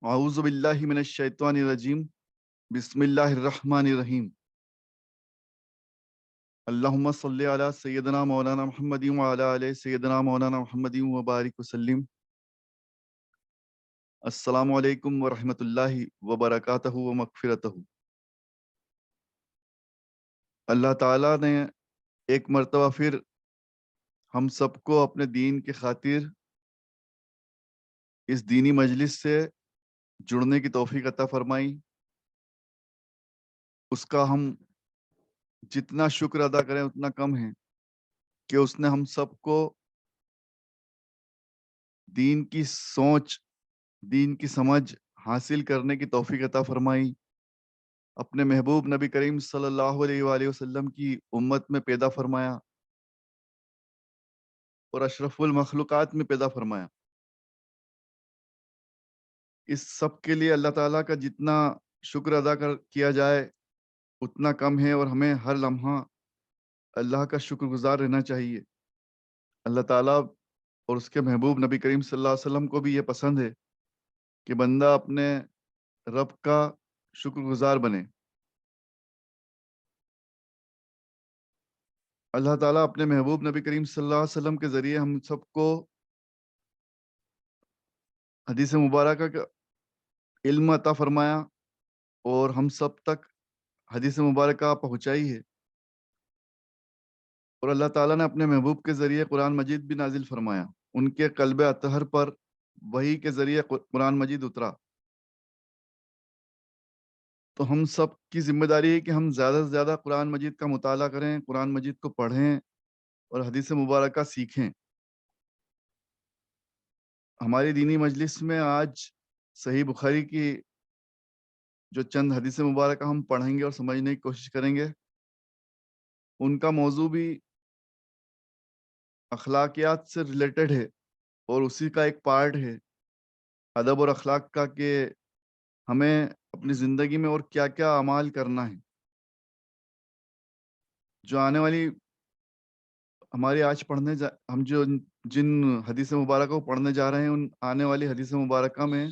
اعوذ باللہ من الشیطان الرجیم بسم اللہ الرحمن الرحیم اللہم صلی علی سیدنا مولانا محمد وعلی آلِ سیدنا مولانا محمد وبارک وسلم۔ السلام علیکم ورحمۃ اللہ وبرکاتہ ومغفرتہ۔ اللہ تعالیٰ نے ایک مرتبہ پھر ہم سب کو اپنے دین کی خاطر اس دینی مجلس سے جڑنے کی توفیق عطا فرمائی۔ اس کا ہم جتنا شکر ادا کریں اتنا کم ہے کہ اس نے ہم سب کو دین کی سوچ، دین کی سمجھ حاصل کرنے کی توفیق عطا فرمائی، اپنے محبوب نبی کریم صلی اللہ علیہ وآلہ وسلم کی امت میں پیدا فرمایا اور اشرف المخلوقات میں پیدا فرمایا۔ اس سب کے لیے اللہ تعالیٰ کا جتنا شکر ادا کیا جائے اتنا کم ہے، اور ہمیں ہر لمحہ اللہ کا شکر گزار رہنا چاہیے۔ اللہ تعالیٰ اور اس کے محبوب نبی کریم صلی اللہ علیہ وسلم کو بھی یہ پسند ہے کہ بندہ اپنے رب کا شکر گزار بنے۔ اللہ تعالیٰ اپنے محبوب نبی کریم صلی اللہ علیہ وسلم کے ذریعے ہم سب کو حدیث مبارکہ کا علم عطا فرمایا اور ہم سب تک حدیث مبارکہ پہنچائی ہے، اور اللہ تعالیٰ نے اپنے محبوب کے ذریعے قرآن مجید بھی نازل فرمایا۔ ان کے قلب اطہر پر وحی کے ذریعے قرآن مجید اترا۔ تو ہم سب کی ذمہ داری ہے کہ ہم زیادہ سے زیادہ قرآن مجید کا مطالعہ کریں، قرآن مجید کو پڑھیں اور حدیث مبارکہ سیکھیں۔ ہماری دینی مجلس میں آج صحیح بخاری کی جو چند حدیث مبارکہ ہم پڑھیں گے اور سمجھنے کی کوشش کریں گے، ان کا موضوع بھی اخلاقیات سے ریلیٹڈ ہے اور اسی کا ایک پارٹ ہے ادب اور اخلاق کا، کہ ہمیں اپنی زندگی میں اور کیا کیا اعمال کرنا ہے۔ جو آنے والی ہماری آج ہم جو جن حدیث مبارکہ کو پڑھنے جا رہے ہیں، ان آنے والی حدیث مبارکہ میں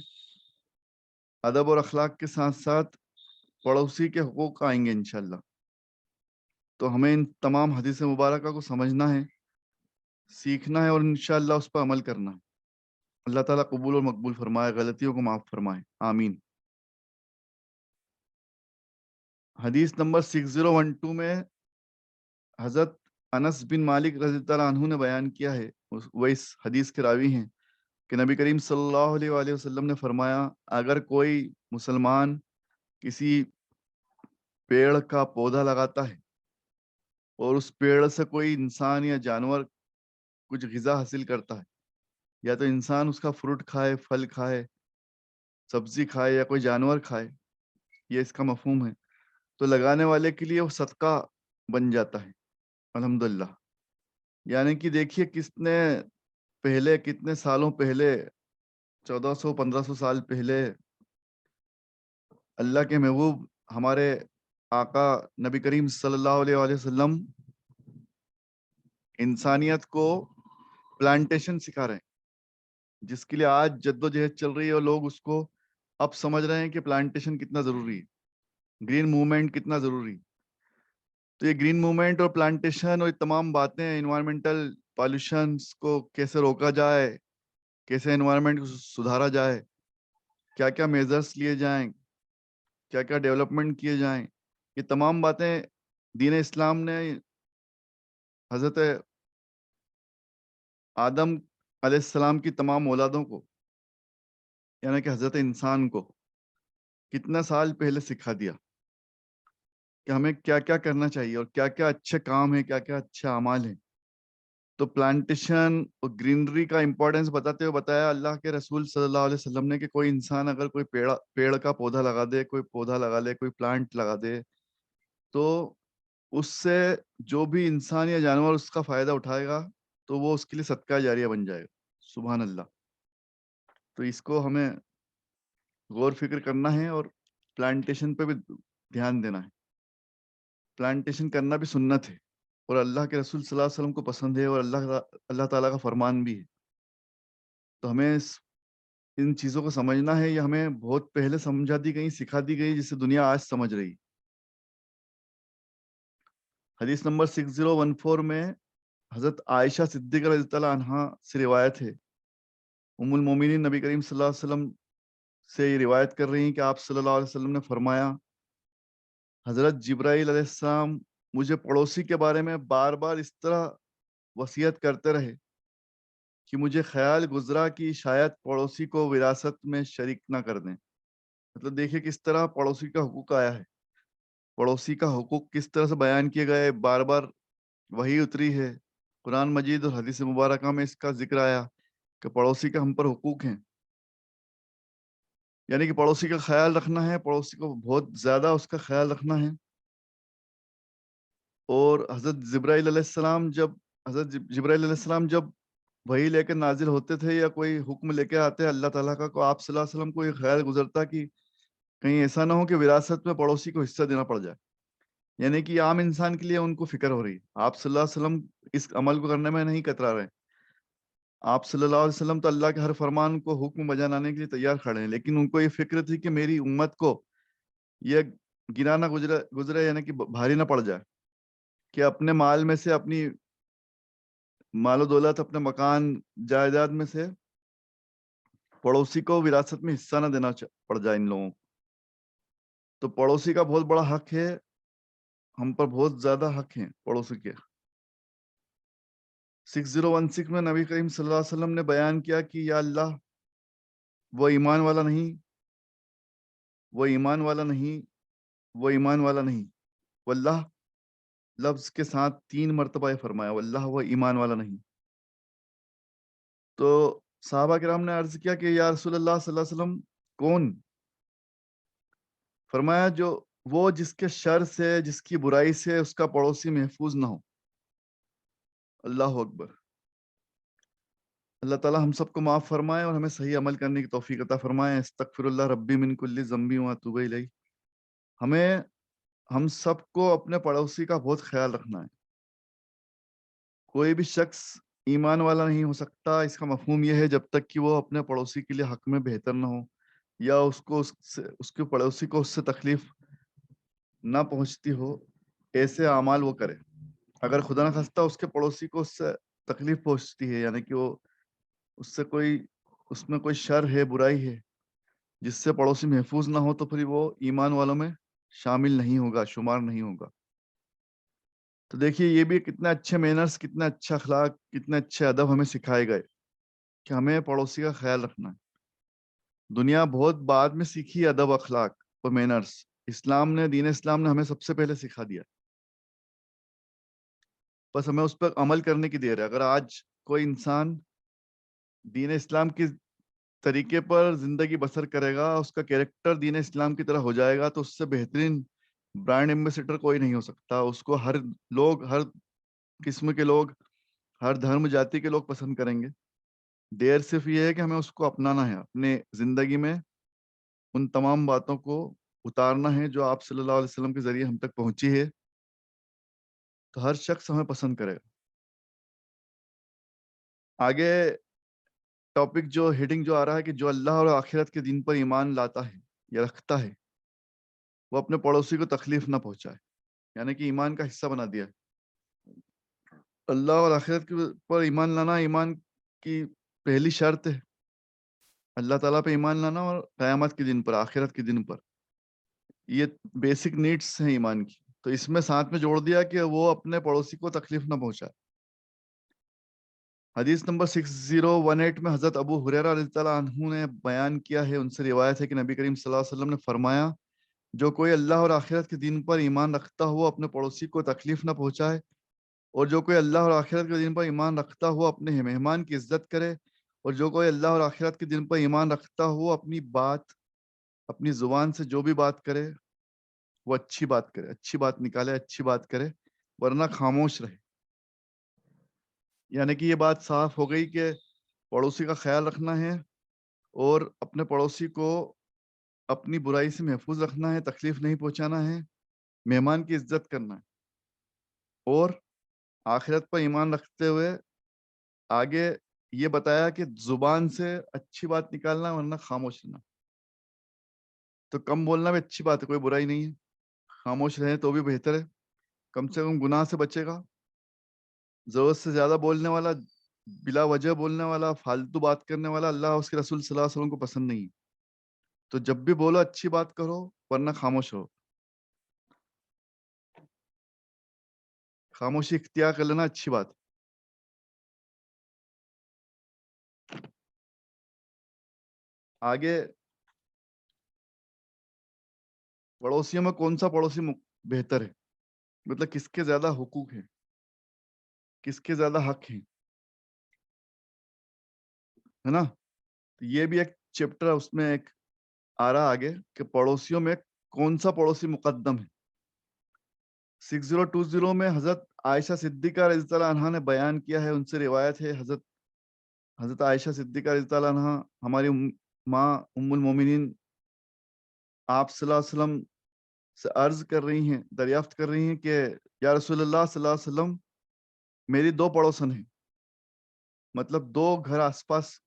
ادب اور اخلاق کے ساتھ ساتھ پڑوسی کے حقوق آئیں گے انشاءاللہ۔ تو ہمیں ان تمام حدیث مبارکہ کو سمجھنا ہے، سیکھنا ہے اور انشاءاللہ اس پر عمل کرنا ہے۔ اللہ تعالیٰ قبول اور مقبول فرمائے، غلطیوں کو معاف فرمائے، آمین۔ حدیث نمبر 6012 میں حضرت انس بن مالک رضی اللہ عنہ نے بیان کیا ہے، وہ اس حدیث کے راوی ہیں، کہ نبی کریم صلی اللہ علیہ وآلہ وسلم نے فرمایا، اگر کوئی مسلمان کسی پیڑ کا پودا لگاتا ہے اور اس پیڑ سے کوئی انسان یا جانور کچھ غذا حاصل کرتا ہے، یا تو انسان اس کا فروٹ کھائے، پھل کھائے، سبزی کھائے، یا کوئی جانور کھائے، یہ اس کا مفہوم ہے، تو لگانے والے کے لیے وہ صدقہ بن جاتا ہے، الحمدللہ۔ یعنی کہ دیکھیے کتنے سالوں پہلے، 1400-1500 سال پہلے، اللہ کے محبوب ہمارے آقا نبی کریم صلی اللہ علیہ وآلہ وسلم انسانیت کو پلانٹیشن سکھا رہے ہیں، جس کے لیے آج جد و جہد چل رہی ہے، اور لوگ اس کو اب سمجھ رہے ہیں کہ پلانٹیشن کتنا ضروری ہے، گرین موومنٹ کتنا ضروری ہے۔ تو یہ گرین موومنٹ اور پلانٹیشن اور یہ تمام باتیں، انوائرمنٹل پالوشنس کو کیسے روکا جائے، کیسے انوائرمنٹ کو سدھارا جائے، کیا کیا میجرز لیے جائیں، کیا کیا ڈیولپمنٹ کیے جائیں، یہ تمام باتیں دین اسلام نے حضرت آدم علیہ السلام کی تمام اولادوں کو، یعنی کہ حضرت انسان کو کتنا سال پہلے سکھا دیا کہ ہمیں کیا کیا کرنا چاہیے اور کیا کیا اچھے کام ہیں، کیا کیا اچھے اعمال ہیں۔ تو پلانٹیشن اور گرینری کا امپورٹنس بتاتے ہوئے بتایا اللہ کے رسول صلی اللہ علیہ وسلم نے کہ کوئی انسان اگر کوئی پیڑ کا پودا لگا دے، کوئی پودا لگا لے، کوئی پلانٹ لگا دے، تو اس سے جو بھی انسان یا جانور اس کا فائدہ اٹھائے گا تو وہ اس کے لیے صدقہ جاریہ بن جائے گا۔ سبحان اللہ۔ تو اس کو ہمیں غور فکر کرنا ہے اور پلانٹیشن پہ بھی دھیان دینا ہے۔ پلانٹیشن کرنا بھی سنت ہے اور اللہ کے رسول صلی اللہ علیہ وسلم کو پسند ہے، اور اللہ تعالیٰ کا فرمان بھی ہے۔ تو ہمیں ان چیزوں کو سمجھنا ہے، یہ ہمیں بہت پہلے سمجھا دی گئی، سکھا دی گئی، جسے دنیا آج سمجھ رہی۔ حدیث نمبر 6014 میں حضرت عائشہ صدیقہ رضی اللہ عنہا سے روایت ہے، ام المومنین نبی کریم صلی اللہ علیہ وسلم سے یہ روایت کر رہی ہیں کہ آپ صلی اللہ علیہ وسلم نے فرمایا، حضرت جبرائیل علیہ السلام مجھے پڑوسی کے بارے میں بار بار اس طرح وصیت کرتے رہے کہ مجھے خیال گزرا کہ شاید پڑوسی کو وراثت میں شریک نہ کر دیں۔ مطلب دیکھیے کس طرح پڑوسی کا حقوق آیا ہے، پڑوسی کا حقوق کس طرح سے بیان کیے گئے، بار بار وہی اتری ہے، قرآن مجید اور حدیث مبارکہ میں اس کا ذکر آیا کہ پڑوسی کا ہم پر حقوق ہیں، یعنی کہ پڑوسی کا خیال رکھنا ہے، پڑوسی کو بہت زیادہ اس کا خیال رکھنا ہے۔ اور حضرت جبرائیل علیہ السلام جب وہی لے کے نازل ہوتے تھے یا کوئی حکم لے کے آتے اللہ تعالیٰ کا، کو آپ صلی اللہ علیہ وسلم کو یہ خیال گزرتا کہ کہیں ایسا نہ ہو کہ وراثت میں پڑوسی کو حصہ دینا پڑ جائے، یعنی کہ عام انسان کے لیے ان کو فکر ہو رہی ہے۔ آپ صلی اللہ علیہ وسلم اس عمل کو کرنے میں نہیں کترا رہے، آپ صلی اللہ علیہ وسلم تو اللہ کے ہر فرمان کو حکم بجا لانے کے لیے تیار کھڑے ہیں، لیکن ان کو یہ فکر تھی کہ میری امت کو یہ گرا نہ گزرے، یعنی کہ بھاری نہ پڑ جائے کہ اپنے مال میں سے، اپنی مال و دولت، اپنے مکان جائیداد میں سے پڑوسی کو وراثت میں حصہ نہ دینا پڑ جائے ان لوگوں کو۔ تو پڑوسی کا بہت بڑا حق ہے، ہم پر بہت زیادہ حق ہیں پڑوسی کے۔ 6016 میں نبی کریم صلی اللہ علیہ وسلم نے بیان کیا کہ یا اللہ، وہ ایمان والا نہیں، وہ ایمان والا نہیں، وہ ایمان والا نہیں، واللہ لفظ کے ساتھ 3 مرتبہ یہ فرمایا، واللہ وہ ایمان والا نہیں۔ تو صحابہ کرام نے عرض کیا کہ یا رسول اللہ صلی اللہ علیہ وسلم کون؟ فرمایا وہ جس کے شر سے، جس کی برائی سے اس کا پڑوسی محفوظ نہ ہو۔ اللہ اکبر۔ اللہ تعالیٰ ہم سب کو معاف فرمائے اور ہمیں صحیح عمل کرنے کی توفیق عطا فرمائے۔ استغفر اللہ ربی من کل ذنب واتوب الیہ۔ ہم سب کو اپنے پڑوسی کا بہت خیال رکھنا ہے۔ کوئی بھی شخص ایمان والا نہیں ہو سکتا، اس کا مفہوم یہ ہے جب تک کہ وہ اپنے پڑوسی کے لیے حق میں بہتر نہ ہو، یا اس کے پڑوسی کو اس سے تکلیف نہ پہنچتی ہو، ایسے اعمال وہ کرے۔ اگر خدا نہ خواستہ اس کے پڑوسی کو اس سے تکلیف پہنچتی ہے، یعنی کہ وہ اس میں کوئی شر ہے، برائی ہے جس سے پڑوسی محفوظ نہ ہو، تو پھر وہ ایمان والوں میں شامل نہیں ہوگا، شمار نہیں ہوگا۔ تو دیکھیے یہ بھی کتنے اچھے مینرز، کتنے اچھے اخلاق، کتنے اچھے ادب ہمیں سکھائے گئے کہ ہمیں پڑوسی کا خیال رکھنا ہے۔ دنیا بہت بعد میں سیکھی ادب، اخلاق اور مینرز، دین اسلام نے ہمیں سب سے پہلے سکھا دیا، بس ہمیں اس پر عمل کرنے کی دیر ہے۔ اگر آج کوئی انسان دین اسلام کی طریقے پر زندگی بسر کرے گا، اس کا کیریکٹر دین اسلام کی طرح ہو جائے گا، تو اس سے بہترین برانڈ ایمبیسڈر کوئی نہیں ہو سکتا۔ اس کو ہر قسم کے لوگ، ہر دھرم جاتی کے لوگ پسند کریں گے۔ دیر صرف یہ ہے کہ ہمیں اس کو اپنانا ہے، اپنے زندگی میں ان تمام باتوں کو اتارنا ہے جو آپ صلی اللہ علیہ وسلم کے ذریعے ہم تک پہنچی ہے، تو ہر شخص ہمیں پسند کرے گا۔ آگے ٹاپک جو ہیڈنگ جو آ رہا ہے کہ جو اللہ اور آخرت کے دن پر ایمان لاتا ہے یا رکھتا ہے، وہ اپنے پڑوسی کو تکلیف نہ پہنچائے، یعنی کہ ایمان کا حصہ بنا دیا ہے۔ اللہ اور آخرت کے پر ایمان لانا ایمان کی پہلی شرط ہے، اللہ تعالیٰ پہ ایمان لانا اور قیامت کے دن پر، آخرت کے دن پر، یہ بیسک نیڈس ہیں ایمان کی۔ تو اس میں ساتھ میں جوڑ دیا کہ وہ اپنے پڑوسی کو تکلیف نہ پہنچائے۔ حدیث نمبر 6018 میں حضرت ابو ہریرہ رضی اللہ عنہ نے بیان کیا ہے، ان سے روایت ہے کہ نبی کریم صلی اللہ علیہ وسلم نے فرمایا، جو کوئی اللہ اور آخرت کے دن پر ایمان رکھتا ہوا اپنے پڑوسی کو تکلیف نہ پہنچائے، اور جو کوئی اللہ اور آخرت کے دن پر ایمان رکھتا ہوا اپنے مہمان کی عزت کرے، اور جو کوئی اللہ اور آخرت کے دن پر ایمان رکھتا ہوا اپنی زبان سے جو بھی بات کرے وہ اچھی بات کرے، اچھی بات نکالے، اچھی بات کرے، ورنہ خاموش رہے۔ یعنی کہ یہ بات صاف ہو گئی کہ پڑوسی کا خیال رکھنا ہے، اور اپنے پڑوسی کو اپنی برائی سے محفوظ رکھنا ہے، تکلیف نہیں پہنچانا ہے، مہمان کی عزت کرنا ہے، اور آخرت پر ایمان رکھتے ہوئے آگے یہ بتایا کہ زبان سے اچھی بات نکالنا ورنہ خاموش رہنا. تو کم بولنا بھی اچھی بات ہے, کوئی برائی نہیں ہے, خاموش رہیں تو بھی بہتر ہے, کم سے کم گناہ سے بچے گا. ضرورت سے زیادہ بولنے والا, بلا وجہ بولنے والا, فالتو بات کرنے والا اللہ اس کے رسول صلی اللہ علیہ وسلم کو پسند نہیں ہے. تو جب بھی بولو اچھی بات کرو ورنہ خاموش ہو. خاموشی اختیار کر لینا اچھی بات. آگے پڑوسیوں میں کون سا پڑوسی بہتر ہے, مطلب کس کے زیادہ حقوق ہیں, کس کے زیادہ حق ہیں, ہے نا. یہ بھی ایک چیپٹر اس میں ایک آ رہا آگے کہ پڑوسیوں میں کون سا پڑوسی مقدم ہے. 6020 میں حضرت عائشہ صدیقہ رضی اللہ عنہا نے بیان کیا ہے, ان سے روایت ہے, حضرت عائشہ صدیقہ رضی اللہ عنہا ہماری ماں ام المومنین آپ صلی اللہ علیہ وسلم سے عرض کر رہی ہیں, دریافت کر رہی ہیں کہ یا رسول اللہ صلی اللہ علیہ وسلم, میری 2 پڑوسن ہیں, مطلب 2 گھر آس پاس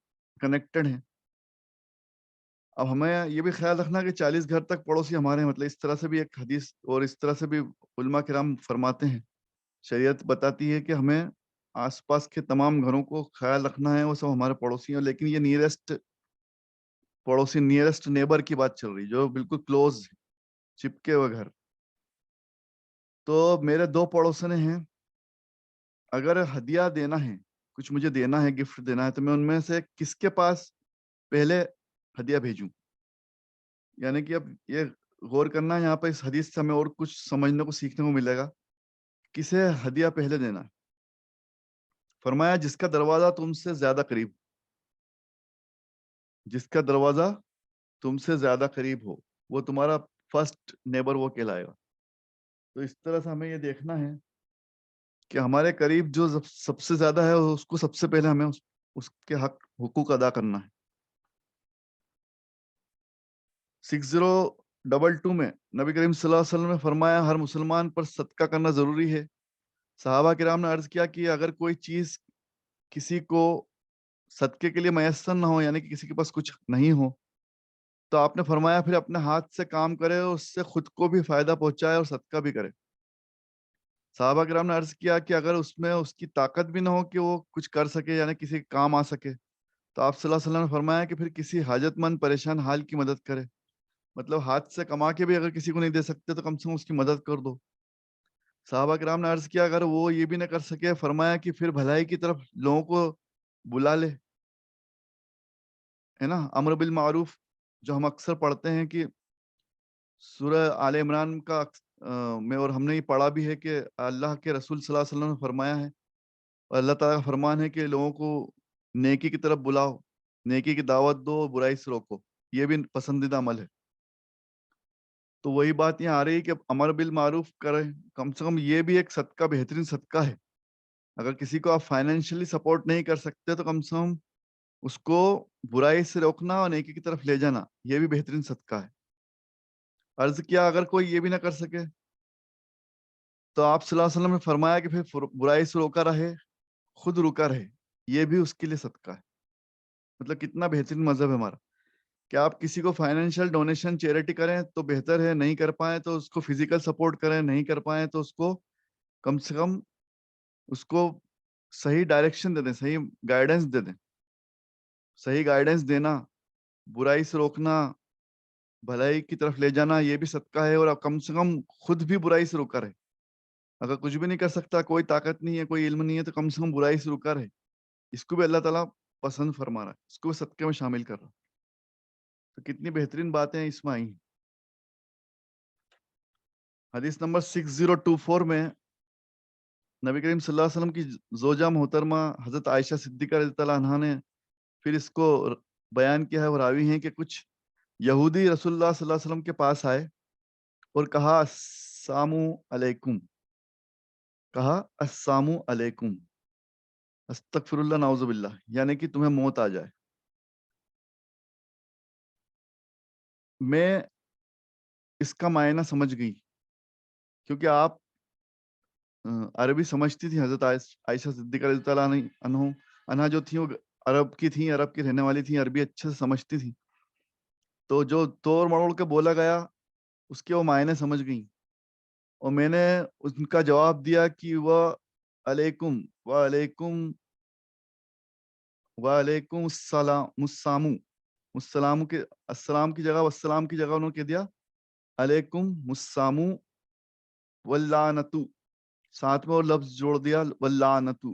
کنیکٹڈ ہیں. اب ہمیں یہ بھی خیال رکھنا کہ 40 گھر تک پڑوسی ہمارے ہیں, مطلب اس طرح سے بھی ایک حدیث اور اس طرح سے بھی علماء کرام فرماتے ہیں. شریعت بتاتی ہے کہ ہمیں آس پاس کے تمام گھروں کو خیال رکھنا ہے, وہ سب ہمارے پڑوسی ہیں, لیکن یہ نیئرسٹ پڑوسی, نیئرسٹ نیبر کی بات چل رہی, جو بالکل کلوز چپکے ہوئے گھر. تو میرے 2 پڑوسن ہیں, اگر ہدیہ دینا ہے, کچھ مجھے دینا ہے, گفٹ دینا ہے, تو میں ان میں سے کس کے پاس پہلے ہدیہ بھیجوں. یعنی کہ اب یہ غور کرنا ہے یہاں پہ, اس حدیث سے ہمیں اور کچھ سمجھنے کو سیکھنے کو ملے گا. کسے ہدیہ پہلے دینا ہے؟ فرمایا جس کا دروازہ تم سے زیادہ قریب, جس کا دروازہ تم سے زیادہ قریب ہو, وہ تمہارا فرسٹ نیبر وہ کہلائے گا. تو اس طرح سے ہمیں یہ دیکھنا ہے کہ ہمارے قریب جو سب سے زیادہ ہے, اس کو سب سے پہلے ہمیں اس کے حقوق ادا کرنا ہے. 6022 میں نبی کریم صلی اللہ علیہ وسلم نے فرمایا ہر مسلمان پر صدقہ کرنا ضروری ہے. صحابہ کرام نے عرض کیا کہ اگر کوئی چیز کسی کو صدقے کے لیے میسر نہ ہو, یعنی کہ کسی کے پاس کچھ نہیں ہو, تو آپ نے فرمایا پھر اپنے ہاتھ سے کام کرے اور اس سے خود کو بھی فائدہ پہنچائے اور صدقہ بھی کرے. صحابہ کرام نے عرض کیا کہ اگر اس میں اس کی طاقت بھی نہ ہو کہ وہ کچھ کر سکے, یعنی کسی کے کام آ سکے, تو آپ صلی اللہ علیہ وسلم نے فرمایا کہ پھر کسی حاجت مند پریشان حال کی مدد کرے. مطلب ہاتھ سے کما کے بھی اگر کسی کو نہیں دے سکتے تو کم سے کم اس کی مدد کر دو. صحابہ کرام نے عرض کیا اگر وہ یہ بھی نہ کر سکے, فرمایا کہ پھر بھلائی کی طرف لوگوں کو بلا لے, ہے نا. امر بالمعروف جو ہم اکثر پڑھتے ہیں کہ سورہ آل عمران کا میں, اور ہم نے یہ پڑھا بھی ہے کہ اللہ کے رسول صلی اللہ علیہ وسلم نے فرمایا ہے, اور اللہ تعالیٰ کا فرمان ہے کہ لوگوں کو نیکی کی طرف بلاؤ, نیکی کی دعوت دو, برائی سے روکو, یہ بھی پسندیدہ عمل ہے. تو وہی بات یہاں آ رہی ہے کہ امر بالمعروف کریں, کم سے کم یہ بھی ایک صدقہ, بہترین صدقہ ہے. اگر کسی کو آپ فائنینشلی سپورٹ نہیں کر سکتے تو کم سے کم اس کو برائی سے روکنا اور نیکی کی طرف لے جانا, یہ بھی بہترین صدقہ ہے. عرض کیا اگر کوئی یہ بھی نہ کر سکے تو آپ صلی اللہ علیہ وسلم نے فرمایا کہ پھر برائی سے روکا رہے, خود رکا رہے, یہ بھی اس کے لیے صدقہ ہے. مطلب کتنا بہترین مذہب ہے ہمارا کہ آپ کسی کو فائنینشیل ڈونیشن چیریٹی کریں تو بہتر ہے, نہیں کر پائیں تو اس کو فزیکل سپورٹ کریں, نہیں کر پائیں تو اس کو کم سے کم اس کو صحیح ڈائریکشن دے دیں, صحیح گائیڈنس دے دیں. صحیح گائیڈنس دینا, برائی سے روکنا, بھلائی کی طرف لے جانا, یہ بھی صدقہ ہے. اور کم سے کم خود بھی برائی سے رکا رہے. اگر کچھ بھی نہیں کر سکتا, کوئی طاقت نہیں ہے, کوئی علم نہیں ہے, تو کم سے کم برائی سے رکا رہے. اس کو بھی اللہ تعالیٰ پسند فرما رہا ہے, اس کو بھی صدقے میں شامل کر رہا. تو کتنی بہترین باتیں اس میں آئی ہیں. حدیث نمبر 6024 میں نبی کریم صلی اللہ علیہ وسلم کی زوجہ محترمہ حضرت عائشہ صدیقہ رضی اللہ عنہا نے پھر اس کو بیان کیا ہے, اور راوی ہیں کہ کچھ یہودی رسول اللہ صلی اللہ علیہ وسلم کے پاس آئے اور کہا السلام علیکم, کہا السلام علیکم, استغفر اللہ نعوذ باللہ, یعنی کہ تمہیں موت آ جائے. میں اس کا معنی سمجھ گئی کیونکہ آپ عربی سمجھتی تھی. حضرت عائشہ صدیقہ رضی اللہ عنہا جو تھی وہ عرب کی تھیں، عرب کی رہنے والی تھیں، عربی اچھے سے سمجھتی تھیں. تو جو توڑ مڑوڑ کے بولا گیا اس کے وہ معنی سمجھ گئیں، اور میں نے ان کا جواب دیا کہ وہ علیکم وعلیکم وعلیکم السلام مسامو، السلام کی جگہ والسلام کی جگہ انہوں نے کہہ دیا علیکم مسامو واللعنتو، ساتھ میں اور لفظ جوڑ دیا واللعنتو.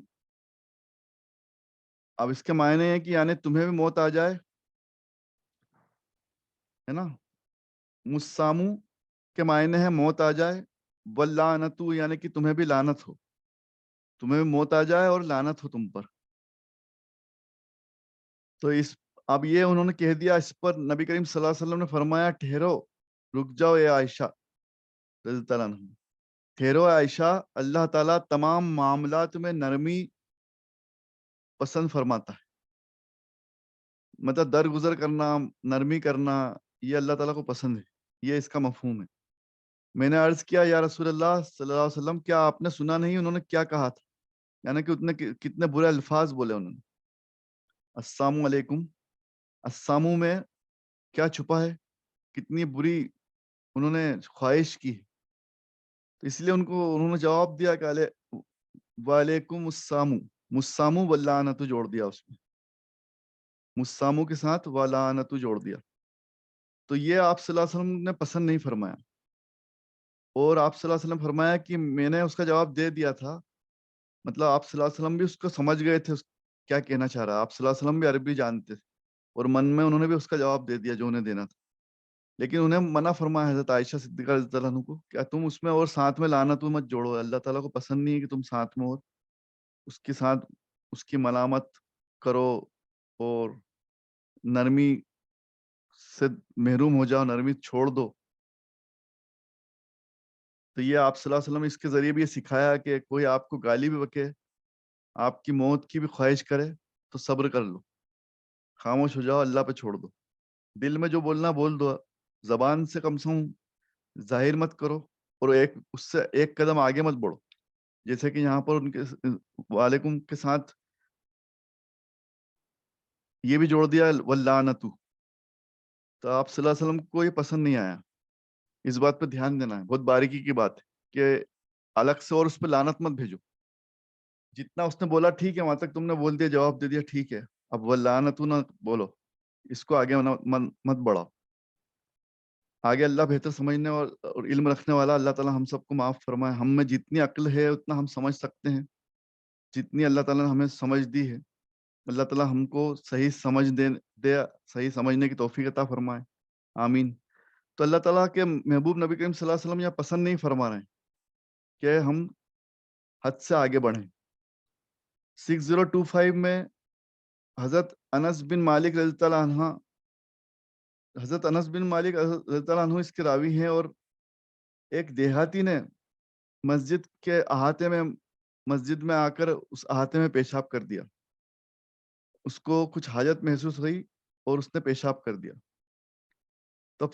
اب اس کے معنی ہے کہ یعنی تمہیں بھی موت آ جائے، ہے نا. مسامو کے معنی ہے موت آ جائے، واللعنتو یعنی کہ تمہیں بھی لعنت ہو، تمہیں بھی موت آ جائے اور لعنت ہو تم پر. تو اس اب یہ انہوں نے کہہ دیا، اس پر نبی کریم صلی اللہ علیہ وسلم نے فرمایا ٹھہرو، رک جاؤ اے عائشہ رضی اللہ عنہ، ٹھہرو اے عائشہ، اللہ تعالیٰ تمام معاملات میں نرمی پسند فرماتا ہے. مطلب درگزر کرنا، نرمی کرنا، یہ اللہ تعالیٰ کو پسند ہے، یہ اس کا مفہوم ہے. میں نے عرض کیا یا رسول اللہ صلی اللہ علیہ وسلم، کیا آپ نے سنا نہیں انہوں نے کیا کہا تھا؟ یعنی کہ اتنے کتنے برے الفاظ بولے انہوں نے. السلام علیکم، السامو میں کیا چھپا ہے، کتنی بری انہوں نے خواہش کی. تو اس لیے انہوں نے جواب دیا کہ وعلیکم السلام، مسامو واللعنت جوڑ دیا، اس میں مسامو کے ساتھ واللعنت جوڑ دیا. تو یہ آپ صلی اللہ علیہ وسلم نے پسند نہیں فرمایا، اور آپ صلی اللہ علیہ وسلم فرمایا کہ میں نے اس کا جواب دے دیا تھا. مطلب آپ صلی اللہ علیہ وسلم بھی اس کو سمجھ گئے تھے کیا کہنا چاہ رہا ہے. آپ صلی اللہ علیہ وسلم بھی عربی جانتے تھے، اور من میں انہوں نے بھی اس کا جواب دے دیا جو انہیں دینا تھا. لیکن انہیں منع فرمایا حضرت عائشہ صدیقہ رضی اللہ عنہ کو، کیا تم اس میں اور ساتھ میں لعنت مت جوڑو، اللہ تعالیٰ کو پسند نہیں ہے کہ تم ساتھ میں اور اس کے ساتھ اس کی ملامت کرو اور نرمی سے محروم ہو جاؤ، نرمی چھوڑ دو. تو یہ آپ صلی اللہ علیہ وسلم اس کے ذریعے بھی یہ سکھایا کہ کوئی آپ کو گالی بھی بکے، آپ کی موت کی بھی خواہش کرے تو صبر کر لو، خاموش ہو جاؤ، اللہ پہ چھوڑ دو. دل میں جو بولنا بول دو، زبان سے کم سے کم ظاہر مت کرو، اور اس سے ایک قدم آگے مت بڑھو. جیسے کہ یہاں پر ان کے وعلیکم کے ساتھ یہ بھی جوڑ دیا واللعنتو. تو آپ صلی اللہ علیہ وسلم کو یہ پسند نہیں آیا. اس بات پہ دھیان دینا ہے، بہت باریکی کی بات ہے کہ الگ سے اور اس پہ لعنت مت بھیجو. جتنا اس نے بولا ٹھیک ہے، وہاں تک تم نے بول دیا، جواب دے دیا، ٹھیک ہے. اب واللعنتو نہ بولو، اس کو آگے مت بڑھاؤ. آگے اللہ بہتر سمجھنے اور علم رکھنے والا اللہ تعالیٰ ہم سب کو معاف فرمائے. ہم میں جتنی عقل ہے اتنا ہم سمجھ سکتے ہیں، جتنی اللہ تعالیٰ نے ہمیں سمجھ دی ہے. اللہ تعالیٰ ہم کو صحیح سمجھ دے، صحیح سمجھنے کی توفیق عطا فرمائے، آمین. تو اللہ تعالیٰ کے محبوب نبی کریم صلی اللہ علیہ وسلم یہ پسند نہیں فرما رہے ہیں کہ ہم حد سے آگے بڑھیں. 6025 میں حضرت انس بن مالک رضی اللہ عنہ، حضرت انس بن مالک رضی اللہ عنہ اس کے راوی ہیں، اور ایک دیہاتی نے مسجد کے احاطے میں، مسجد میں آ کر اس احاطے میں پیشاب کر دیا. اس کو کچھ حاجت محسوس ہوئی اور اس نے پیشاب کر دیا. تب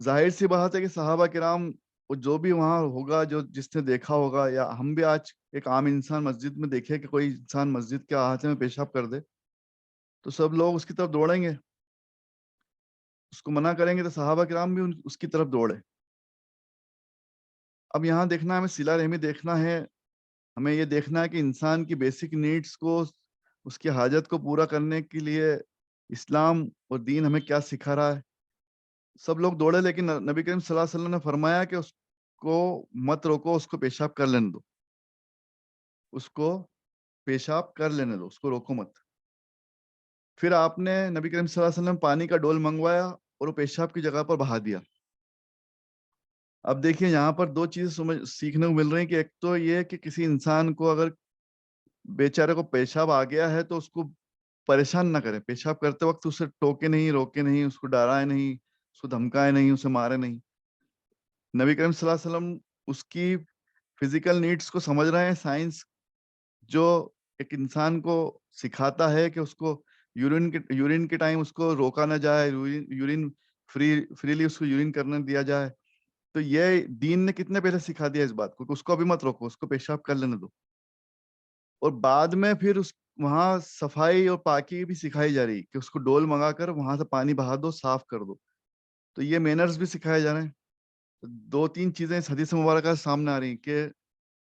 ظاہر سی بات ہے کہ صحابہ کرام جو بھی وہاں ہوگا، جس نے دیکھا ہوگا، یا ہم بھی آج ایک عام انسان مسجد میں دیکھے کہ کوئی انسان مسجد کے احاطے میں پیشاب کر دے تو سب لوگ اس کی طرف دوڑیں گے، اس کو منع کریں گے تو صحابہ کرام بھی اس کی طرف دوڑے. اب یہاں دیکھنا ہے، ہمیں صلہ رحمی دیکھنا ہے، ہمیں یہ دیکھنا ہے کہ انسان کی بیسک نیڈز کو، اس کی حاجت کو پورا کرنے کے لیے اسلام اور دین ہمیں کیا سکھا رہا ہے. سب لوگ دوڑے، لیکن نبی کریم صلی اللہ علیہ وسلم نے فرمایا کہ اس کو مت روکو، اس کو پیشاب کر لینے دو، اس کو پیشاب کر لینے دو، اس کو روکو مت. پھر آپ نے نبی کریم صلی اللہ علیہ وسلم پانی کا ڈول منگوایا اور وہ پیشاب کی جگہ پر بہا دیا. اب دیکھیں یہاں پر دو چیزیں سیکھنے کو مل رہی ہیں کہ ایک تو یہ کہ کسی انسان کو اگر بیچارے کو پیشاب آ گیا ہے تو اس کو پریشان نہ کریں. پیشاب کرتے وقت اسے ٹوکے نہیں، روکے نہیں، اس کو ڈرائے نہیں، اس کو دھمکائے نہیں، اسے مارے نہیں. نبی کریم صلی اللہ علیہ وسلم اس کی فزیکل نیڈز کو سمجھ رہے ہیں. سائنس جو ایک انسان کو سکھاتا ہے کہ اس کو یورین کے ٹائم اس کو روکا نہ جائے، یورین فریلی اس کو یورین کرنے دیا جائے. تو یہ دین نے کتنے پہلے سکھا دیا اس بات کو کہ اس کو ابھی مت روکو، اس کو پیشاب کر لینے دو. اور بعد میں پھر وہاں صفائی اور پاکی بھی سکھائی جا رہی کہ اس کو ڈول منگا کر وہاں سے پانی بہا دو, صاف کر دو. تو یہ مینرز بھی سکھائے جا رہے ہیں. دو تین چیزیں اس حدیث مبارکہ سے سامنے آ رہی ہیں کہ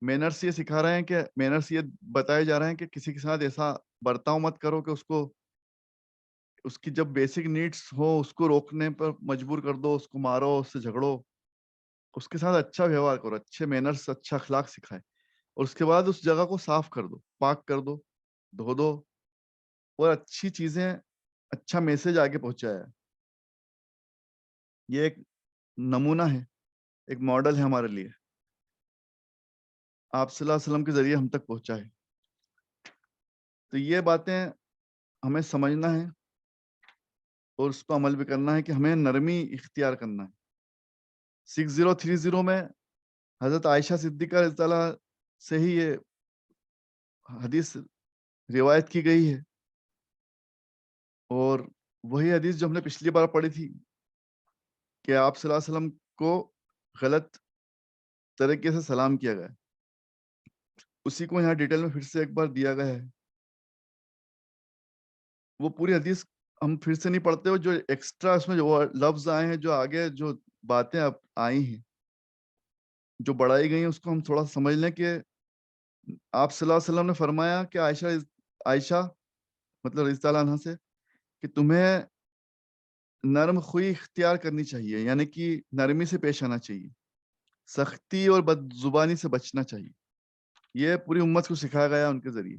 مینرس یہ سکھا رہے ہیں, کہ مینرس یہ بتائے جا رہے ہیں کہ کسی کے ساتھ ایسا برتاؤ مت کرو کہ اس کو, اس کی جب بیسک نیڈس ہو اس کو روکنے پر مجبور کر دو, اس کو مارو, اس سے جھگڑو. اس کے ساتھ اچھا ویوہار کرو, اچھے مینرس, اچھا اخلاق سکھائے. اور اس کے بعد اس جگہ کو صاف کر دو, پاک کر دو, دھو دو, اور اچھی چیزیں, اچھا میسج آگے پہنچایا. یہ ایک نمونہ ہے, ایک ماڈل ہے ہمارے لیے, آپ صلی اللہ علیہ وسلم کے ذریعے ہم تک پہنچا ہے. تو یہ باتیں ہمیں سمجھنا ہے اور اس پہ عمل بھی کرنا ہے کہ ہمیں نرمی اختیار کرنا ہے. 6030 میں حضرت عائشہ صدیقہ رضی اللہ عنہا سے ہی یہ حدیث روایت کی گئی ہے, اور وہی حدیث جو ہم نے پچھلی بار پڑھی تھی کہ آپ صلی اللہ علیہ وسلم کو غلط طریقے سے سلام کیا گیا, اسی کو یہاں ڈیٹیل میں پھر سے ایک بار دیا گیا ہے. وہ پوری حدیث ہم پھر سے نہیں پڑھتے ہو, جو ایکسٹرا اس میں جو لفظ آئے ہیں, جو آگے جو باتیں اب آئی ہیں, جو بڑھائی گئی ہیں, اس کو ہم تھوڑا سمجھ لیں کہ آپ صلی اللہ علیہ وسلم نے فرمایا کہ عائشہ مطلب رضی اللہ عنہا سے کہ تمہیں نرم خوئی اختیار کرنی چاہیے, یعنی کہ نرمی سے پیش آنا چاہیے, سختی اور بد زبانی سے بچنا چاہیے. یہ پوری امت کو سکھایا گیا ان کے ذریعے.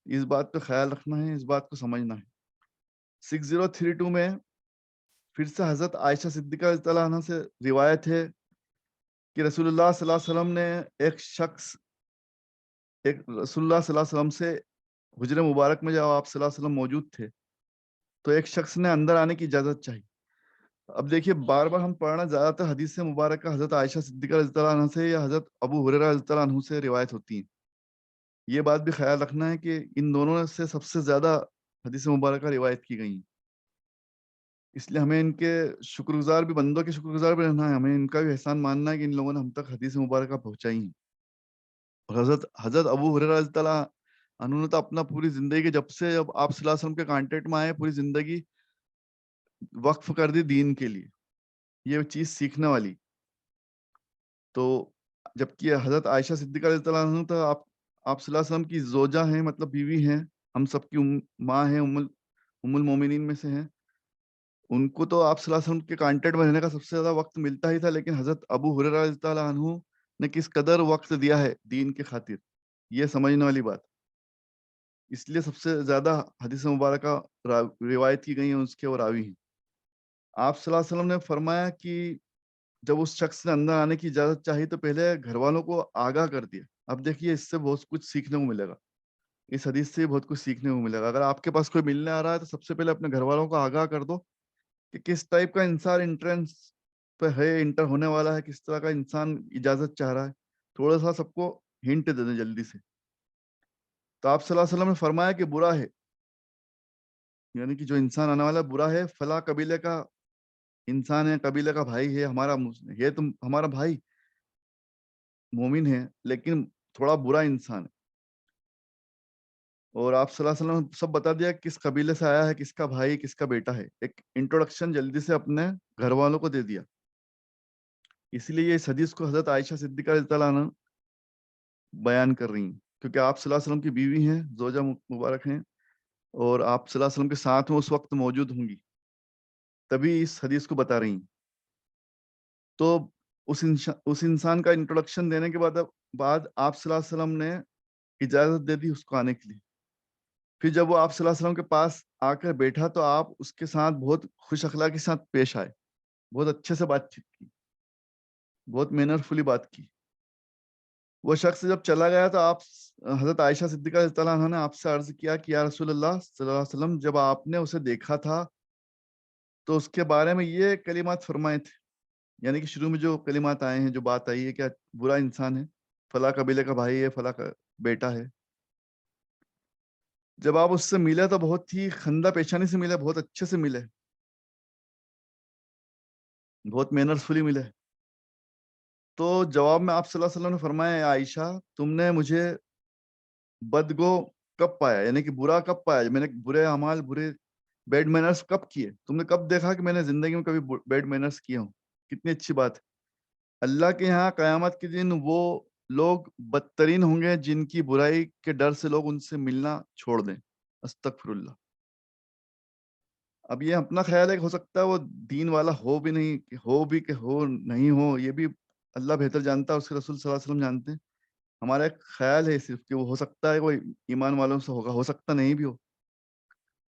اس بات پہ خیال رکھنا ہے, اس بات کو سمجھنا ہے. 6032 میں پھر سے حضرت عائشہ صدیقہ رضی اللہ عنہا سے روایت ہے کہ رسول اللہ صلی اللہ علیہ وسلم نے ایک رسول اللہ صلی اللہ علیہ وسلم سے حجر مبارک میں جب آپ صلی اللہ علیہ وسلم موجود تھے تو ایک شخص نے اندر آنے کی اجازت چاہی. اب دیکھیے, بار بار ہم پڑھنا, زیادہ تر حدیث مبارکہ حضرت عائشہ صدیقہ رضی اللہ عنہا سے یا حضرت ابو ہریرہ رضی اللہ عنہ سے روایت ہوتی ہیں. یہ بات بھی خیال رکھنا ہے کہ ان دونوں سے سب سے زیادہ حدیث مبارکہ روایت کی گئی ہیں. اس لیے ہمیں ان کے شکر گزار بھی, بندوں کے شکر گزار بھی رہنا ہے, ہمیں ان کا بھی احسان ماننا ہے کہ ان لوگوں نے ہم تک حدیث مبارکہ پہنچائی ہیں. اور حضرت ابو ہریرہ رضی اللہ عنہ نے تو اپنا پوری زندگی کے جب سے جب آپ صلی اللہ علیہ وسلم کے کانٹیکٹ میں آئے, پوری زندگی وقف کر دی دین کے لیے, یہ چیز سیکھنے والی. تو جبکہ حضرت عائشہ صدیقہ رضی اللہ عنہ تو آپ صلی اللہ علیہ وسلم کی زوجہ ہیں, مطلب بیوی ہیں, ہم سب کی ماں ہیں, ام المومنین میں سے ہیں. ان کو تو آپ صلی اللہ علیہ وسلم کے کانٹیکٹ میں رہنے کا سب سے زیادہ وقت ملتا ہی تھا, لیکن حضرت ابو ہریرہ رضی اللہ عنہ نے کس قدر وقت دیا ہے دین کے خاطر, یہ سمجھنے والی بات. اس لیے سب سے زیادہ حدیث مبارکہ روایت کی گئی ہیں اس کے اور راوی ہیں. آپ صلی اللہ علیہ وسلم نے فرمایا کہ جب اس شخص نے اندر آنے کی اجازت چاہی تو پہلے گھر والوں کو آگاہ کر دیا. اب دیکھیے, اس سے بہت کچھ سیکھنے کو ملے گا, اس حدیث سے بہت کچھ سیکھنے کو ملے گا. اگر آپ کے پاس کوئی ملنے آ رہا ہے تو سب سے پہلے اپنے گھر والوں کو آگاہ کر دو کہ کس ٹائپ کا انسان انٹرنس پہ ہے, انٹر ہونے والا ہے, کس طرح کا انسان اجازت چاہ رہا ہے. تھوڑا سا سب کو ہنٹ دے دیں جلدی سے. تو آپ صلی اللہ علیہ وسلم نے فرمایا کہ برا ہے, یعنی کہ جو انسان آنے والا برا ہے, فلاں قبیلے کا انسان ہے, قبیلے کا بھائی ہے, یہ تم ہمارا بھائی مومن ہے, لیکن تھوڑا برا انسان ہے. اور آپ صلی اللہ علیہ وسلم نے سب بتا دیا کس قبیلے سے آیا ہے, کس کا بھائی, کس کا بیٹا ہے. ایک انٹروڈکشن جلدی سے اپنے گھر والوں کو دے دیا. اس لیے اس حدیث کو حضرت عائشہ صدیقہ رضی اللہ عنہا بیان کر رہی ہیں, کیونکہ آپ صلی اللہ علیہ وسلم کی بیوی ہیں, زوجہ مبارک ہیں, اور آپ صلی اللہ علیہ وسلم کے ساتھ میں اس وقت موجود ہوں گی, تبھی اس حدیث کو بتا رہی ہیں. تو اس انسان کا انٹروڈکشن دینے کے بعد آپ صلی اللہ علیہ وسلم نے اجازت دے دی اس کو آنے کے لیے. پھر جب وہ آپ صلی اللہ علیہ وسلم کے پاس آ کر بیٹھا تو آپ اس کے ساتھ بہت خوش اخلاقی کے ساتھ پیش آئے, بہت اچھے سے بات چیت کی, بہت مینرفلی بات کی. وہ شخص جب چلا گیا تو آپ حضرت عائشہ صدیقہ رضی اللہ عنہا نے آپ سے عرض کیا کہ یا رسول اللہ صلی اللہ علیہ وسلم, جب آپ نے اسے دیکھا تھا تو اس کے بارے میں یہ کلمات فرمائے تھے, یعنی کہ شروع میں جو کلمات آئے ہیں, جو بات آئی ہے کہ برا انسان ہے, فلاں قبیلے کا بھائی ہے, فلاں کا بیٹا ہے. جب آپ اس سے ملے تو بہت ہی خندہ پیشانی سے ملے, بہت اچھے سے ملے, بہت مینرفلی ملے. تو جواب میں آپ صلی اللہ علیہ وسلم نے فرمایا, عائشہ تم نے مجھے بدگو کب پایا, یعنی کہ برا کب پایا, میں نے برے اعمال, برے بیڈ مینرز کب کیے, تم نے کب دیکھا کہ میں نے زندگی میں کبھی بیڈ مینرز کیے ہوں؟ کتنی اچھی بات ہے. اللہ کے یہاں قیامت کے دن وہ لوگ بدترین ہوں گے جن کی برائی کے ڈر سے لوگ ان سے ملنا چھوڑ دیں. استغفر اللہ. اب یہ اپنا خیال ہے کہ ہو سکتا ہے وہ دین والا ہو بھی نہیں, ہو بھی کہ ہو نہیں ہو, یہ بھی اللہ بہتر جانتا ہے, اس کے رسول صلی اللہ علیہ وسلم جانتے ہیں. ہمارا ایک خیال ہے صرف کہ وہ ہو سکتا ہے وہ ایمان والوں سے ہوگا, ہو سکتا نہیں بھی ہو.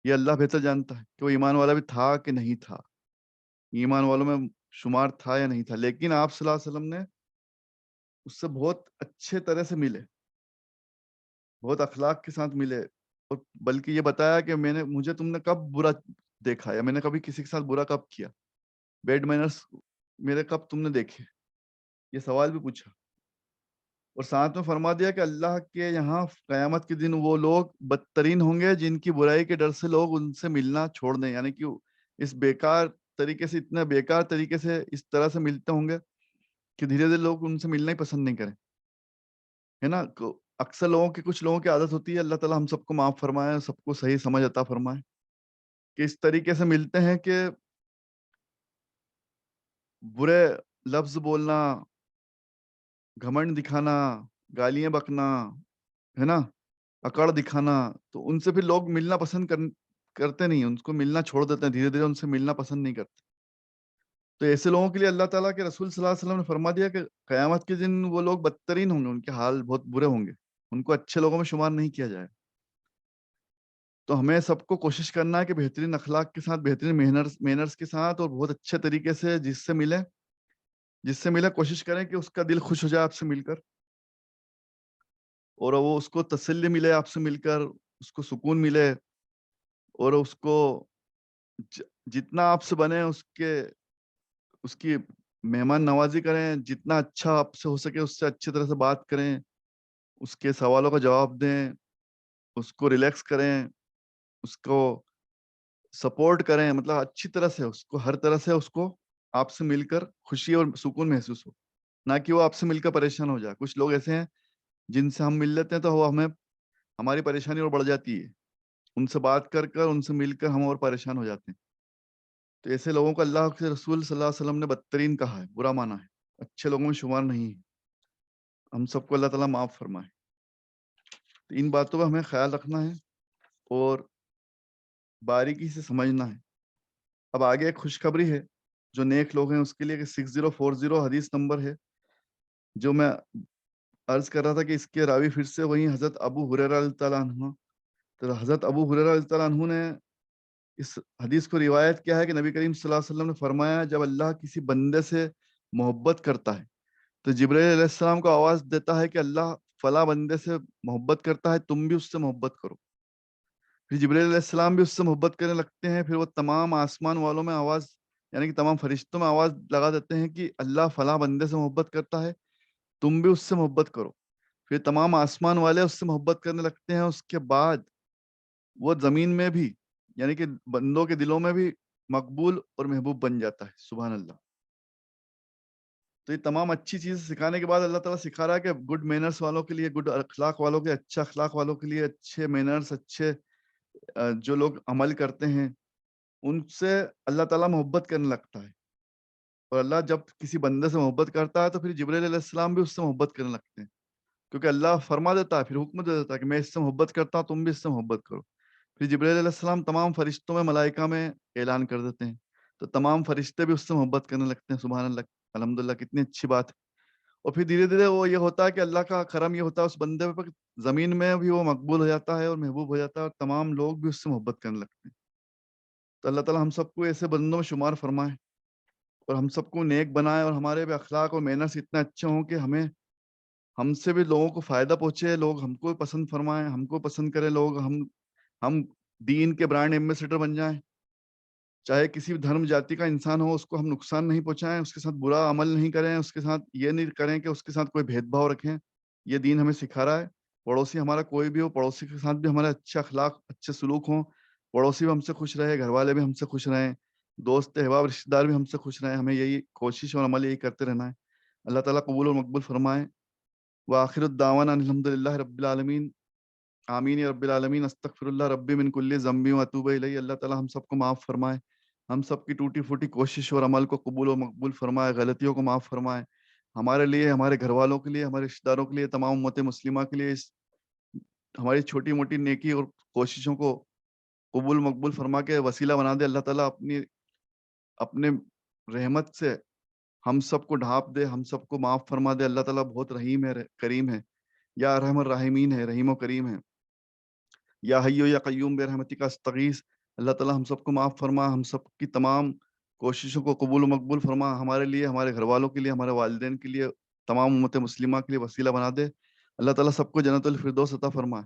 یہ اللہ بہتر جانتا ہے کہ وہ ایمان والا بھی تھا کہ نہیں تھا, ایمان والوں میں شمار تھا یا نہیں تھا. لیکن آپ صلی اللہ علیہ وسلم نے اس سے بہت اچھے طرح سے ملے, بہت اخلاق کے ساتھ ملے, اور بلکہ یہ بتایا کہ مجھے تم نے کب برا دیکھا, یا میں نے کبھی کسی کے ساتھ برا کب کیا, بیڈ مینرز میرے کب تم نے دیکھے, یہ سوال بھی پوچھا. اور ساتھ میں فرما دیا کہ اللہ کے یہاں قیامت کے دن وہ لوگ بدترین ہوں گے جن کی برائی کے ڈر سے لوگ ان سے ملنا چھوڑ دیں, یعنی کہ اس بیکار طریقے سے, اتنا بیکار طریقے سے اس طرح سے ملتے ہوں گے کہ دھیرے دھیرے لوگ ان سے ملنا ہی پسند نہیں کریں, ہے نا. اکثر کچھ لوگوں کی عادت ہوتی ہے, اللہ تعالیٰ ہم سب کو معاف فرمائے, سب کو صحیح سمجھ عطا فرمائے, کہ اس طریقے سے ملتے ہیں کہ برے لفظ بولنا, گھمنڈ دکھانا, گالیاں بکنا, ہے نا, اکڑ دکھانا, تو ان سے پھر لوگ ملنا پسند کرتے نہیں, ان کو ملنا چھوڑ دیتے ہیں, دھیرے دھیرے ان سے ملنا پسند نہیں کرتے. تو ایسے لوگوں کے لیے اللہ تعالیٰ کے رسول صلی اللہ علیہ وسلم نے فرما دیا کہ قیامت کے دن وہ لوگ بدترین ہوں گے, ان کے حال بہت برے ہوں گے, ان کو اچھے لوگوں میں شمار نہیں کیا جائے. تو ہمیں سب کو کوشش کرنا ہے کہ بہترین اخلاق کے ساتھ, بہترین مینرز کے ساتھ, اور بہت اچھے طریقے سے جس سے ملے کوشش کریں کہ اس کا دل خوش ہو جائے آپ سے مل کر, اور وہ اس کو تسلی ملے آپ سے مل کر, اس کو سکون ملے, اور اس کو جتنا آپ سے بنے اس کی مہمان نوازی کریں, جتنا اچھا آپ سے ہو سکے اس سے اچھی طرح سے بات کریں, اس کے سوالوں کا جواب دیں, اس کو ریلیکس کریں, اس کو سپورٹ کریں, مطلب اچھی طرح سے اس کو, ہر طرح سے اس کو آپ سے مل کر خوشی اور سکون محسوس ہو, نہ کہ وہ آپ سے مل کر پریشان ہو جائے. کچھ لوگ ایسے ہیں جن سے ہم مل لیتے ہیں تو وہ ہماری پریشانی اور بڑھ جاتی ہے, ان سے بات کر ان سے مل کر ہم اور پریشان ہو جاتے ہیں. تو ایسے لوگوں کو اللہ کے رسول صلی اللہ علیہ وسلم نے بدترین کہا ہے, برا مانا ہے, اچھے لوگوں میں شمار نہیں ہے. ہم سب کو اللہ تعالیٰ معاف فرمائے. تو ان باتوں کا ہمیں خیال رکھنا ہے اور باریکی سے سمجھنا ہے. اب آگے ایک خوشخبری ہے جو نیک لوگ ہیں اس کے لیے, کہ 6040 حدیث نمبر ہے, جو میں عرض کر رہا تھا کہ اس کے راوی پھر سے وہیں حضرت ابو ہریرہ رضی اللہ عنہ. تو حضرت ابو ہریرہ رضی اللہ عنہ نے اس حدیث کو روایت کیا ہے کہ نبی کریم صلی اللہ علیہ وسلم نے فرمایا, جب اللہ کسی بندے سے محبت کرتا ہے تو جبرائیل علیہ السلام کو آواز دیتا ہے کہ اللہ فلاں بندے سے محبت کرتا ہے, تم بھی اس سے محبت کرو. پھر جبرائیل علیہ السلام بھی اس سے محبت کرنے لگتے ہیں, پھر وہ تمام آسمان والوں میں آواز, یعنی کہ تمام فرشتوں میں آواز لگا دیتے ہیں کہ اللہ فلاں بندے سے محبت کرتا ہے, تم بھی اس سے محبت کرو. پھر تمام آسمان والے اس سے محبت کرنے لگتے ہیں. اس کے بعد وہ زمین میں بھی, یعنی کہ بندوں کے دلوں میں بھی مقبول اور محبوب بن جاتا ہے. سبحان اللہ. تو یہ تمام اچھی چیزیں سکھانے کے بعد اللہ تعالیٰ سکھا رہا ہے کہ گڈ مینرز والوں کے لیے, گڈ اخلاق والوں کے, اچھا اخلاق والوں کے لیے, اچھے مینرز, اچھے جو لوگ عمل کرتے ہیں ان سے اللہ تعالیٰ محبت کرنے لگتا ہے. اور اللہ جب کسی بندے سے محبت کرتا ہے تو پھر جبرائیل علیہ السلام بھی اس سے محبت کرنے لگتے ہیں, کیونکہ اللہ فرما دیتا ہے, پھر حکم دے دیتا ہے کہ میں اس سے محبت کرتا ہوں, تم بھی اس سے محبت کرو. پھر جبرائیل علیہ السلام تمام فرشتوں میں, ملائکہ میں اعلان کر دیتے ہیں, تو تمام فرشتے بھی اس سے محبت کرنے لگتے ہیں. سبحان اللہ, الحمدللہ, کتنی اچھی بات ہے. اور پھر دھیرے دھیرے وہ یہ ہوتا ہے کہ اللہ کا کرم یہ ہوتا ہے اس بندے پر, زمین میں بھی وہ مقبول ہو جاتا ہے اور محبوب ہو جاتا ہے, اور تمام لوگ بھی اس سے محبت کرنے لگتے ہیں. تو اللہ تعالیٰ ہم سب کو ایسے بندوں میں شمار فرمائے اور ہم سب کو نیک بنائے, اور ہمارے بھی اخلاق اور مینرز اتنے اچھے ہوں کہ ہم سے بھی لوگوں کو فائدہ پہنچے, لوگ ہم کو پسند فرمائیں, ہم کو پسند کریں لوگ, ہم دین کے برانڈ ایمبیسڈر بن جائیں. چاہے کسی بھی دھرم جاتی کا انسان ہو, اس کو ہم نقصان نہیں پہنچائیں, اس کے ساتھ برا عمل نہیں کریں, اس کے ساتھ یہ نہیں کریں کہ اس کے ساتھ کوئی بھید بھاؤ رکھیں. یہ دین ہمیں سکھا رہا ہے. پڑوسی ہمارا کوئی بھی ہو, پڑوسی کے ساتھ بھی ہمارے اچھے اخلاق, اچھے سلوک ہوں, پڑوسی بھی ہم سے خوش رہے, گھر والے بھی ہم سے خوش رہیں, دوست احباب رشتہ دار بھی ہم سے خوش رہیں. ہمیں یہی کوشش اور عمل یہی کرتے رہنا ہے. اللہ تعالیٰ قبول اور مقبول فرمائے. وآخر الدعوانا الحمد للہ رب العالمین. آمین یا رب العالمین. استغفر اللہ ربی من کل ذنب و اتوب الیہ. اللہ تعالیٰ ہم سب کو معاف فرمائے، ہم سب کی ٹوٹی پھوٹی کوشش اور عمل کو قبول و مقبول فرمائے، غلطیوں کو معاف فرمائے. ہمارے لیے، ہمارے گھر والوں کے لیے، ہمارے رشتہ داروں کے لیے، تمام امت مسلمہ کے لیے اس ہماری چھوٹی موٹی نیکی اور کوششوں کو قبول مقبول فرما کے وسیلہ بنا دے. اللہ تعالیٰ اپنے رحمت سے ہم سب کو ڈھانپ دے، ہم سب کو معاف فرما دے. اللہ تعالیٰ بہت رحیم ہے، کریم ہے، یا ارحم الراحمین ہے، رحیم و کریم ہے. یا حیو یا قیوم برحمتک استغیث. اللہ تعالیٰ ہم سب کو معاف فرما، ہم سب کی تمام کوششوں کو قبول و مقبول فرما. ہمارے لیے، ہمارے گھر والوں کے لیے، ہمارے والدین کے لیے، تمام امت مسلمہ کے لیے وسیلہ بنا دے. اللہ تعالیٰ سب کو جنت الفردوس عطا فرمائے.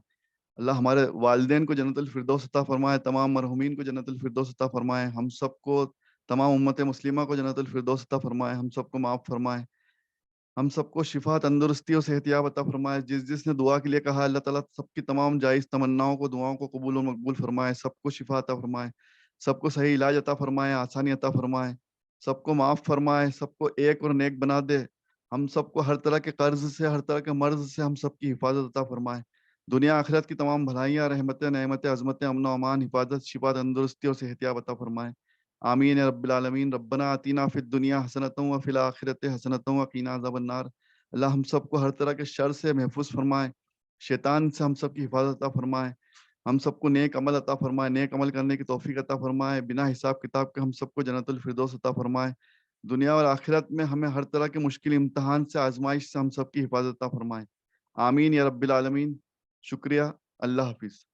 اللہ ہمارے والدین کو جنت الفردوس عطا فرمائے، تمام مرحومین کو جنت الفردوس عطا فرمائے. ہم سب کو، تمام امت مسلمہ کو جنت الفردوس عطا فرمائے. ہم سب کو معاف فرمائے. ہم سب کو شفا، تندرستی اور صحتیاب عطا فرمائے. جس نے دعا کے لیے کہا، اللہ تعالیٰ سب کی تمام جائز تمناؤں کو، دعاؤں کو قبول و مقبول فرمائے. سب کو شفا عطا فرمائے، سب کو صحیح علاج عطا فرمائے، آسانی عطا فرمائے. سب کو معاف فرمائے، سب کو ایک اور نیک بنا دے. ہم سب کو ہر طرح کے قرض سے، ہر طرح کے مرض سے ہم سب کی حفاظت عطا فرمائے. دنیا آخرت کی تمام بھلائیاں، رحمتیں، نعمتیں، عظمتیں، امن و امان، حفاظت، شفا، تندرستی اور صحتیاب عطا فرمائے. آمین یا رب العالمین. ربنا آتینا فی الدنیا حسنۃ وفی الآخرۃ حسنۃ وقنا عذاب النار. اللہ ہم سب کو ہر طرح کے شر سے محفوظ فرمائے، شیطان سے ہم سب کی حفاظت عطا فرمائے. ہم سب کو نیک عمل عطا فرمائے، نیک عمل کرنے کی توفیق عطا فرمائے. بنا حساب کتاب کے ہم سب کو جنت الفردوس عطا فرمائے. دنیا اور آخرت میں ہمیں ہر طرح کے مشکل امتحان سے، آزمائش سے ہم سب کی حفاظت عطا فرمائے. آمین یا رب العالمین. شکریہ. اللہ حافظ.